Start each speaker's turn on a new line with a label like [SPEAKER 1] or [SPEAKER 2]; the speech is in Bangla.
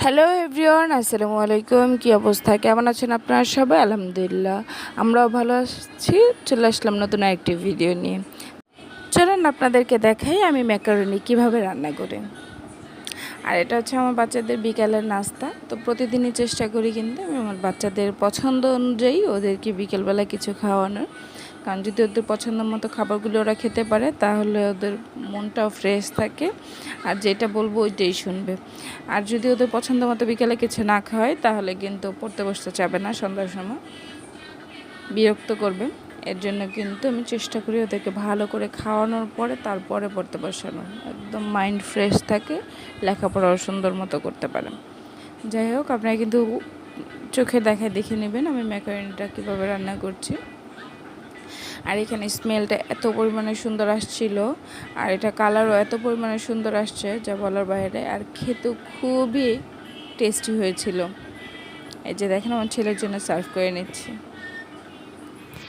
[SPEAKER 1] হ্যালো এভরিওয়ান, আসসালামু আলাইকুম। কী অবস্থা, কেমন আছেন আপনারা সবাই? আলহামদুলিল্লাহ, আমরাও ভালো আছি। চলে আসলাম নতুন একটি ভিডিও নিয়ে। চলুন আপনাদেরকে দেখাই আমি ম্যাকারনি কিভাবে রান্না করি। আর এটা হচ্ছে আমার বাচ্চাদের বিকালের নাস্তা। তো প্রতিদিনই চেষ্টা করি কিন্তু আমি আমার বাচ্চাদের পছন্দ অনুযায়ী ওদেরকে বিকেলবেলা কিছু খাওয়ানোর। কারণ যদি ওদের পছন্দ মতো খাবারগুলো ওরা খেতে পারে তাহলে ওদের মনটাও ফ্রেশ থাকে, আর যেটা বলবো ওইটাই শুনবে। আর যদি ওদের পছন্দ মতো বিকেলে কিছু না খাওয়ায় তাহলে কিন্তু পড়তে বসতে চাবে না, সন্ধ্যার সময় বিরক্ত করবে। এর জন্য কিন্তু আমি চেষ্টা করি ওদেরকে ভালো করে খাওয়ানোর পরে তারপরে পড়তে বসানো, একদম মাইন্ড ফ্রেশ থাকে, লেখাপড়াও সুন্দর মতো করতে পারে। যাই হোক, আপনারা কিন্তু চোখে দেখে নেবেন আমি ম্যাকারনিটা কীভাবে রান্না করছি। আর এখানে স্মেলটা এত পরিমাণে সুন্দর আসছিল, আর এটা কালারও এত পরিমাণে সুন্দর আসছে যা বলার বাইরে। আর খেতেও খুবই টেস্টি হয়েছিল। এই যে দেখেন, আমার ছেলের জন্য সার্ভ করে নিচ্ছি।